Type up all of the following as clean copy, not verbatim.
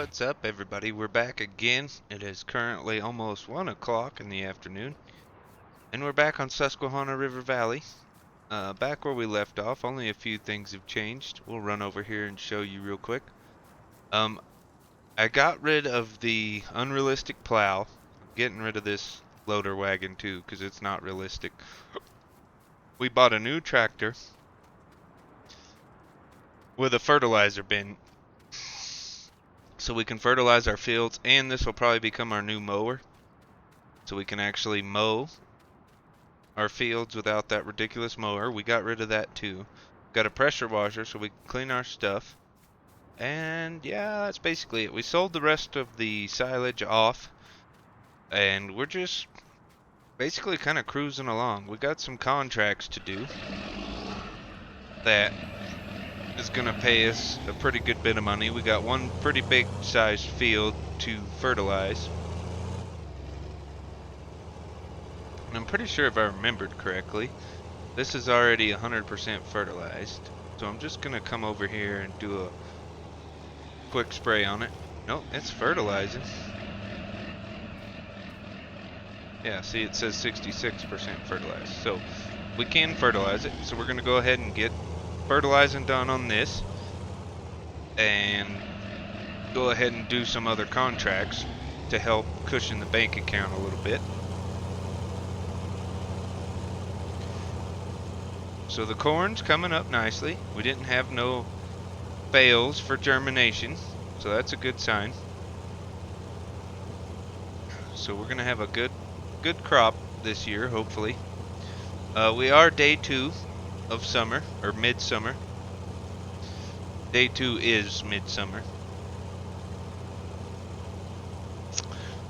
What's up, everybody? We're back again. It is currently almost 1 o'clock in the afternoon, and we're back on Susquehanna River Valley. Back where we left off, only a few things have changed. We'll run over here and show you real quick. Um, I got rid of the unrealistic plow. I'm getting rid of this loader wagon too, because it's not realistic. We bought a new tractor with a fertilizer bin, so we can fertilize our fields, and this will probably become our new mower, so we can actually mow our fields without that ridiculous mower. We got rid of that too. Got a pressure washer so we can clean our stuff. And yeah, that's basically it. We sold the rest of the silage off, and we're just basically kind of cruising along. We got some contracts to do that is going to pay us a pretty good bit of money. We got one pretty big sized field to fertilize. And I'm pretty sure if I remembered correctly, this is already 100% fertilized. So I'm just going to come over here and do a quick spray on it. Nope, it's fertilizing. Yeah, see, it says 66% fertilized. So we can fertilize it. So we're going to go ahead and get fertilizing done on this and go ahead and do some other contracts to help cushion the bank account a little bit. So the corn's coming up nicely. We didn't have no fails for germination, so that's a good sign. So we're gonna have a good crop this year, hopefully. We are day 2 of summer, or midsummer. Day 2 is midsummer.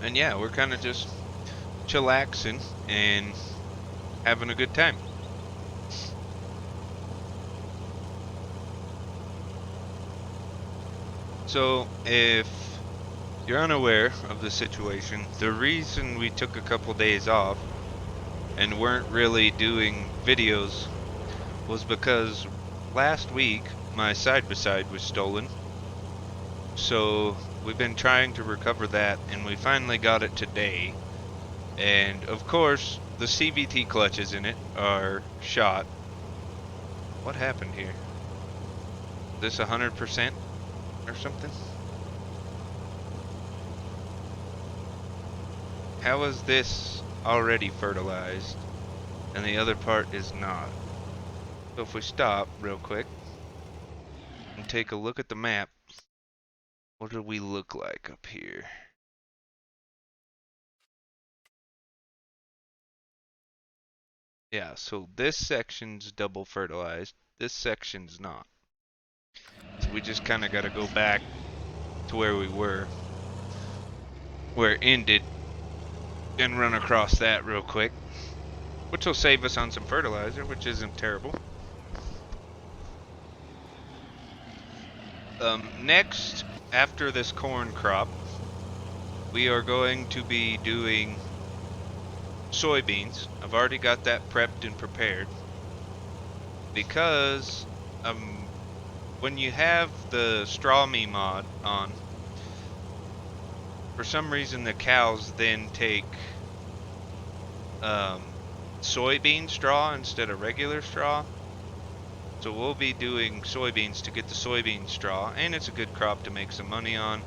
And yeah, we're kind of just chillaxing and having a good time. So if you're unaware of the situation, the reason we took a couple days off and weren't really doing videos was because last week my side-by-side was stolen. So we've been trying to recover that, and we finally got it today. And of course, the CVT clutches in it are shot. What happened here? This 100% or something? How is this already fertilized and the other part is not? So if we stop real quick and take a look at the map, what do we look like up here? Yeah, so this section's double fertilized, this section's not. So we just kind of got to go back to where we were, where it ended, and run across that real quick, which will save us on some fertilizer, which isn't terrible. Next, after this corn crop, we are going to be doing soybeans. I've already got that prepped and prepared because when you have the straw me mod on, for some reason the cows then take soybean straw instead of regular straw. So we'll be doing soybeans to get the soybean straw, and it's a good crop to make some money on.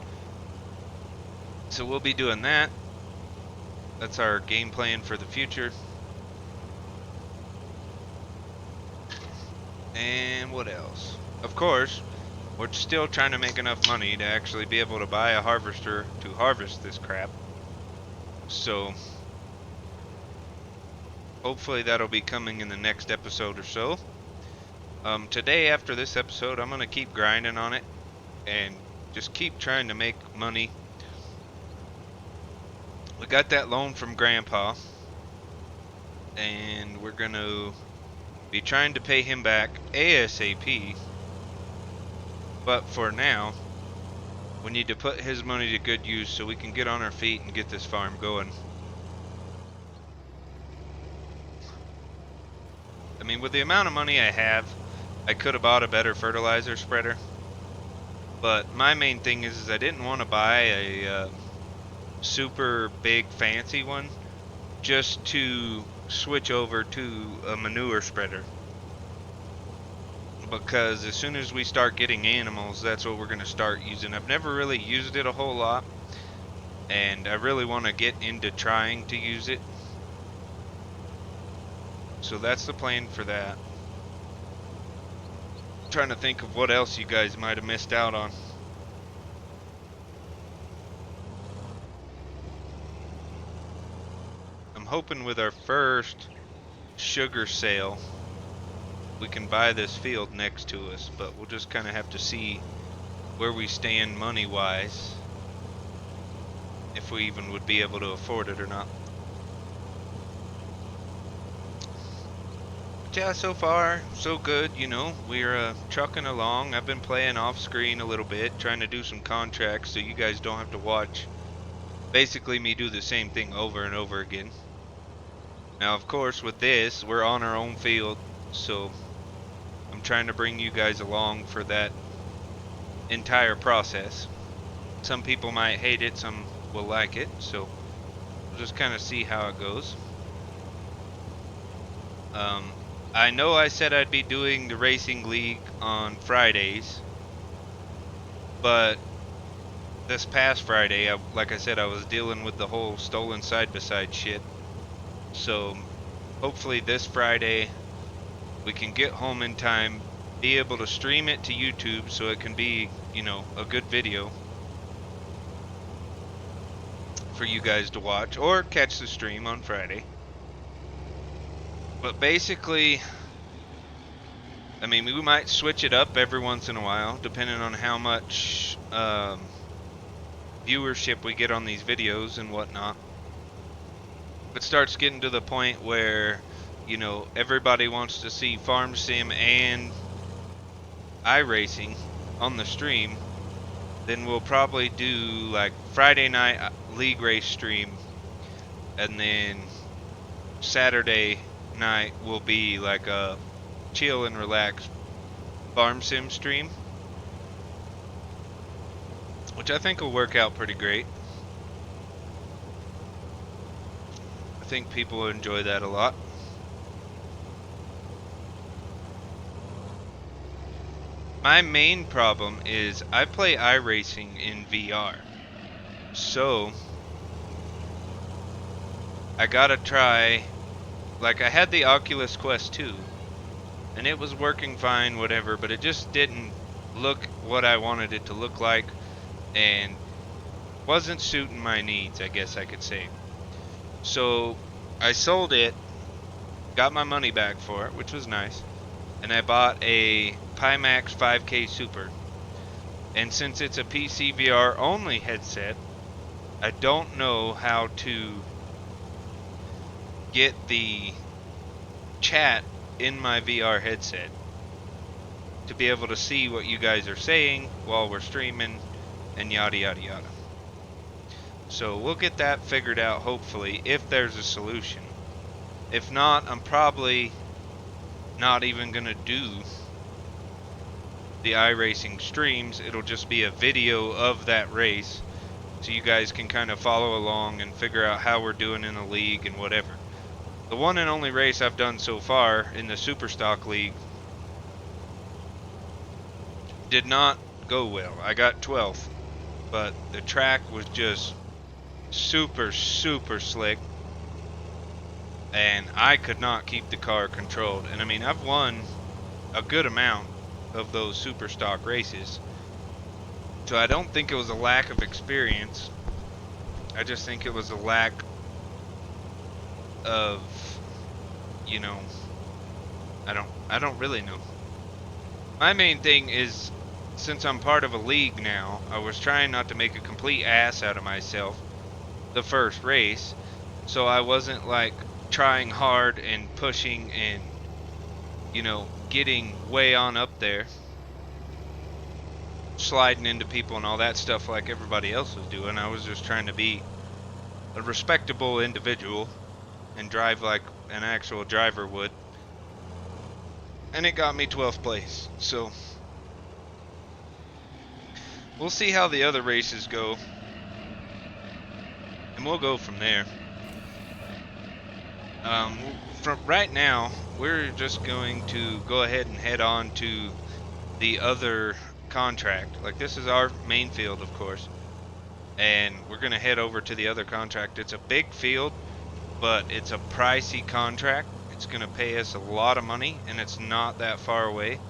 So we'll be doing that. That's our game plan for the future. And what else? Of course, we're still trying to make enough money to actually be able to buy a harvester to harvest this crap. So hopefully that'll be coming in the next episode or so. Today, after this episode, I'm going to keep grinding on it and just keep trying to make money. We got that loan from Grandpa, and we're going to be trying to pay him back ASAP. But for now, we need to put his money to good use so we can get on our feet and get this farm going. I mean, with the amount of money I have, I could have bought a better fertilizer spreader. But my main thing is I didn't want to buy a super big fancy one just to switch over to a manure spreader. Because as soon as we start getting animals, that's what we're going to start using. I've never really used it a whole lot, and I really want to get into trying to use it. So that's the plan for that. I'm trying to think of what else you guys might have missed out on. I'm hoping with our first sugar sale, we can buy this field next to us, but we'll just kind of have to see where we stand money-wise, if we even would be able to afford it or not. But yeah, so far, so good, you know. We're trucking along. I've been playing off-screen a little bit, trying to do some contracts so you guys don't have to watch basically me do the same thing over and over again. Now, of course, with this, we're on our own field, so I'm trying to bring you guys along for that entire process. Some people might hate it, some will like it, so we'll just kind of see how it goes. I know I said I'd be doing the racing league on Fridays, but this past Friday, like I said, I was dealing with the whole stolen side-by-side shit. So hopefully this Friday we can get home in time, be able to stream it to YouTube so it can be, you know, a good video for you guys to watch, or catch the stream on Friday. But basically, I mean, we might switch it up every once in a while, depending on how much viewership we get on these videos and whatnot. It starts getting to the point where, you know, everybody wants to see farm sim and iRacing on the stream, then we'll probably do like Friday night league race stream, and then Saturday night will be like a chill and relax farm sim stream, which I think will work out pretty great. I think people will enjoy that a lot. My main problem is I play iRacing in VR, so I gotta try. Like, I had the Oculus Quest 2, and it was working fine, whatever, but it just didn't look what I wanted it to look like, and wasn't suiting my needs, I guess I could say. So I sold it, got my money back for it, which was nice, and I bought a Pimax 5K Super. And since it's a PC VR only headset, I don't know how to get the chat in my VR headset to be able to see what you guys are saying while we're streaming and yada yada yada. So we'll get that figured out, hopefully, if there's a solution. If not, I'm probably not even gonna do the iRacing streams. It'll just be a video of that race, so you guys can kind of follow along and figure out how we're doing in the league and whatever. The one and only race I've done so far in the Superstock League did not go well. I got 12th, but the track was just super, super slick, and I could not keep the car controlled. And I mean, I've won a good amount of those Superstock races, so I don't think it was a lack of experience. I just think it was a lack of, you know, I don't really know. My main thing is, since I'm part of a league now, I was trying not to make a complete ass out of myself the first race, so I wasn't like trying hard and pushing and, you know, getting way on up there, sliding into people and all that stuff like everybody else was doing. I was just trying to be a respectable individual and drive like an actual driver would, and it got me 12th place. So we'll see how the other races go, and we'll go from there. From right now, we're just going to go ahead and head on to the other contract. Like, this is our main field, of course, and we're gonna head over to the other contract. It's a big field, but it's a pricey contract. It's gonna pay us a lot of money, and it's not that far away.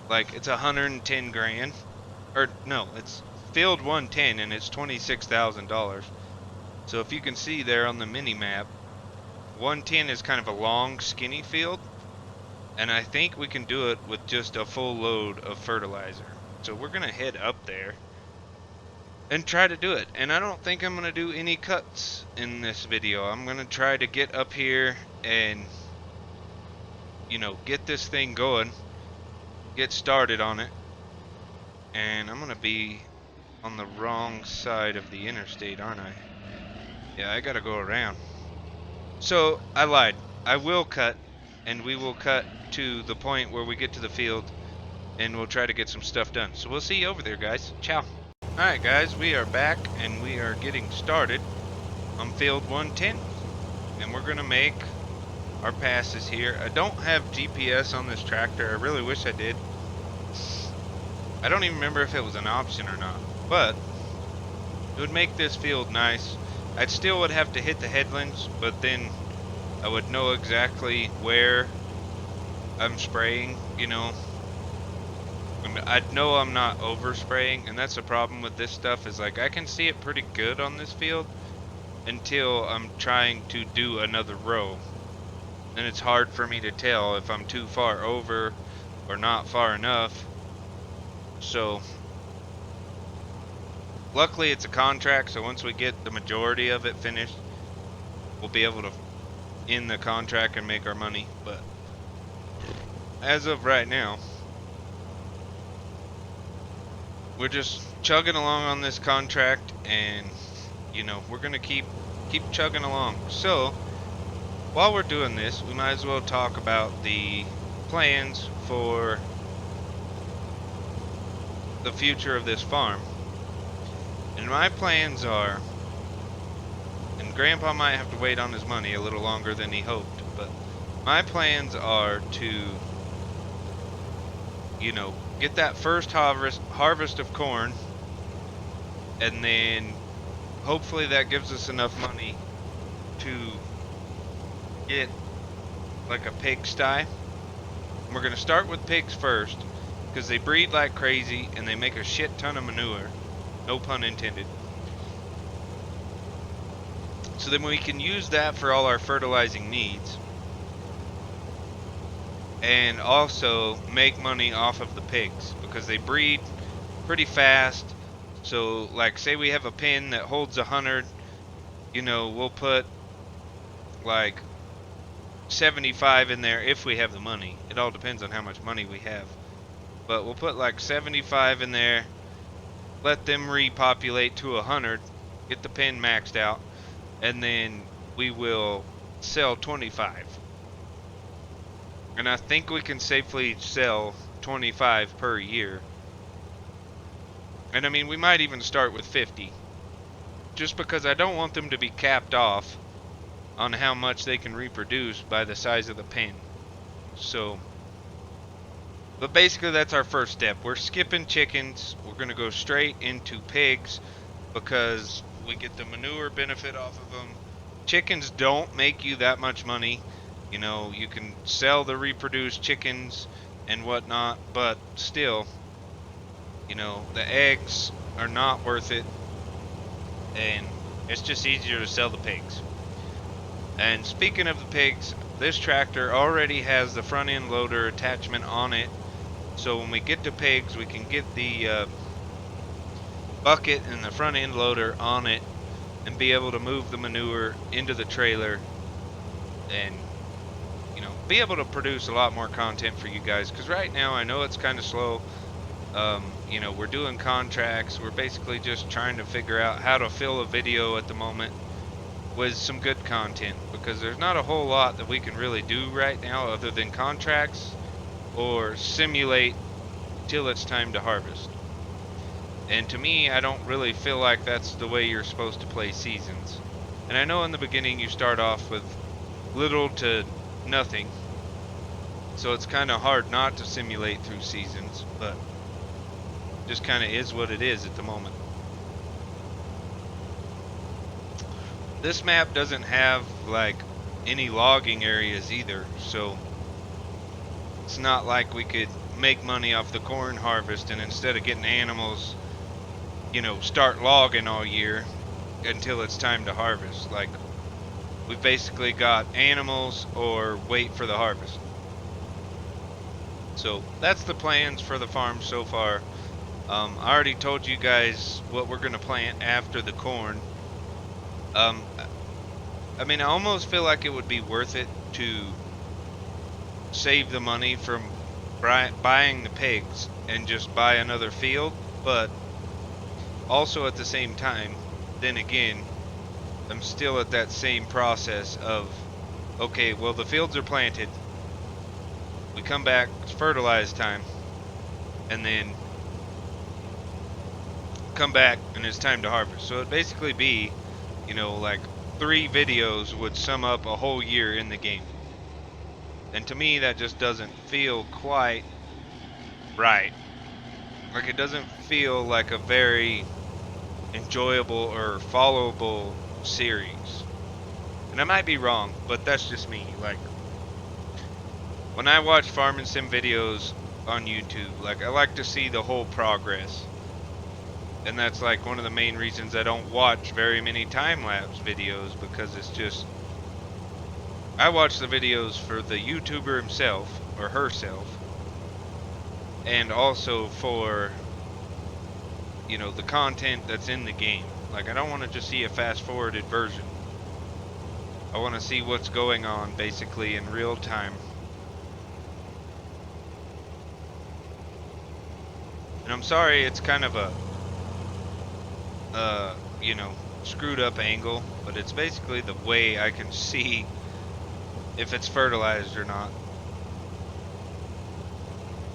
Like, it's 110 grand, or no, it's field 110, and it's $26,000. So if you can see there on the mini map, 110 is kind of a long, skinny field, and I think we can do it with just a full load of fertilizer. So we're gonna head up there and try to do it. And I don't think I'm gonna do any cuts in this video. I'm gonna try to get up here and, you know, get this thing going, get started on it. And I'm gonna be on the wrong side of the interstate, aren't I? Yeah, I gotta go around. So I lied. I will cut, and we will cut to the point where we get to the field, and we'll try to get some stuff done. So we'll see you over there, guys. Ciao. Alright, guys, we are back, and we are getting started on field 110. And we're gonna make our passes here. I don't have GPS on this tractor. I really wish I did. I don't even remember if it was an option or not, but it would make this field nice. I still would have to hit the headlands, but then I would know exactly where I'm spraying, you know. I'd know I'm not overspraying, and that's the problem with this stuff, is like I can see it pretty good on this field until I'm trying to do another row. And it's hard for me to tell if I'm too far over or not far enough. So luckily it's a contract, so once we get the majority of it finished, we'll be able to end the contract and make our money. But as of right now, we're just chugging along on this contract, and you know, we're gonna keep chugging along. So while we're doing this, we might as well talk about the plans for the future of this farm. And my plans are, and Grandpa might have to wait on his money a little longer than he hoped, but my plans are to, you know, get that first harvest of corn, and then hopefully that gives us enough money to get like a pigsty. We're gonna start with pigs first, because they breed like crazy and they make a shit ton of manure, no pun intended. So then we can use that for all our fertilizing needs, and also make money off of the pigs, because they breed pretty fast. So like, say we have a pen that holds 100, you know, we'll put like 75 in there if we have the money. It all depends on how much money we have, but we'll put like 75 in there, let them repopulate to 100, get the pen maxed out, and then we will sell 25. And I think we can safely sell 25 per year. And I mean, we might even start with 50, just because I don't want them to be capped off on how much they can reproduce by the size of the pen. So, but basically that's our first step. We're skipping chickens. We're going to go straight into pigs, because we get the manure benefit off of them. Chickens don't make you that much money. You know, you can sell the reproduced chickens and whatnot, but still, you know, the eggs are not worth it, and it's just easier to sell the pigs. And speaking of the pigs, this tractor already has the front end loader attachment on it, so when we get to pigs, we can get the bucket and the front end loader on it and be able to move the manure into the trailer, and, you know, be able to produce a lot more content for you guys. Because right now I know it's kind of slow. You know, we're doing contracts. We're basically just trying to figure out how to fill a video at the moment with some good content, because there's not a whole lot that we can really do right now other than contracts or simulate till it's time to harvest. And to me, I don't really feel like that's the way you're supposed to play seasons. And I know in the beginning you start off with little to nothing, so it's kind of hard not to simulate through seasons, but just kind of is what it is at the moment. This map doesn't have like any logging areas either, so it's not like we could make money off the corn harvest and instead of getting animals, you know, start logging all year until it's time to harvest. Like, we've basically got animals or wait for the harvest. So that's the plans for the farm so far. I already told you guys what we're gonna plant after the corn. I mean, I almost feel like it would be worth it to save the money from buying the pigs and just buy another field, but also at the same time, then again, I'm still at that same process of, okay, well, the fields are planted, we come back, it's fertilize time, and then come back and it's time to harvest. So it'd basically be, you know, like 3 videos would sum up a whole year in the game. And to me, that just doesn't feel quite right. Like, it doesn't feel like a very enjoyable or followable series. And I might be wrong, but that's just me. Like, when I watch farming sim videos on YouTube, like, I like to see the whole progress. And that's like one of the main reasons I don't watch very many time-lapse videos, because it's just, I watch the videos for the YouTuber himself or herself, and also for, you know, the content that's in the game. Like, I don't want to just see a fast-forwarded version. I want to see what's going on basically in real time. And I'm sorry, it's kind of a you know, screwed up angle, but it's basically the way I can see if it's fertilized or not.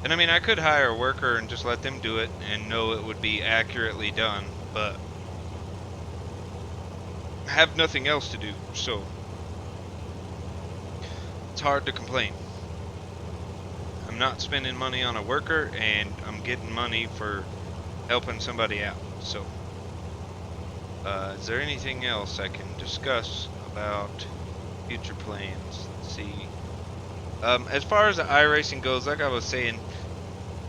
And I mean, I could hire a worker and just let them do it and know it would be accurately done, but I have nothing else to do, so it's hard to complain. I'm not spending money on a worker, and I'm getting money for helping somebody out, so is there anything else I can discuss about future plans? Let's see. As far as the iRacing goes, like I was saying,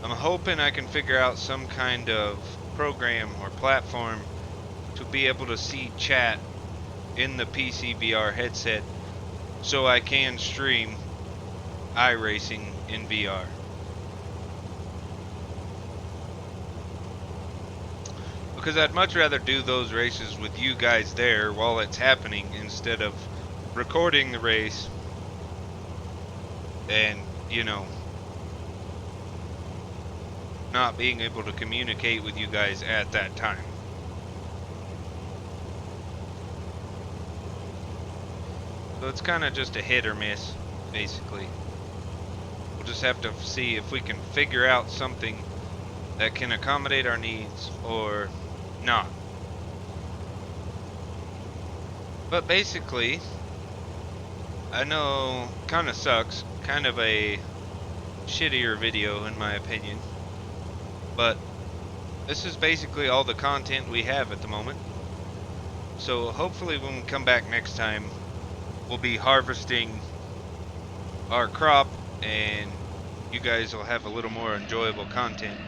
I'm hoping I can figure out some kind of program or platform to be able to see chat in the PC VR headset so I can stream iRacing in VR. Because I'd much rather do those races with you guys there while it's happening instead of recording the race and, you know, not being able to communicate with you guys at that time. So it's kind of just a hit or miss, basically. We'll just have to see if we can figure out something that can accommodate our needs or not. But basically, I know, kind of sucks, kind of a shittier video in my opinion, but this is basically all the content we have at the moment. So hopefully when we come back next time, we'll be harvesting our crop and you guys will have a little more enjoyable content.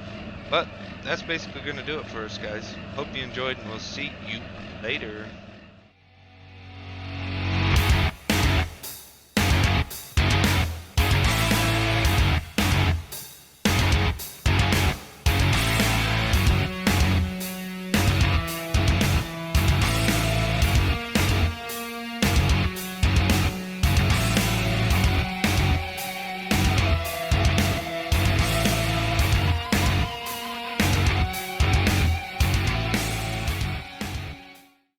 But that's basically going to do it for us, guys. Hope you enjoyed, and we'll see you later.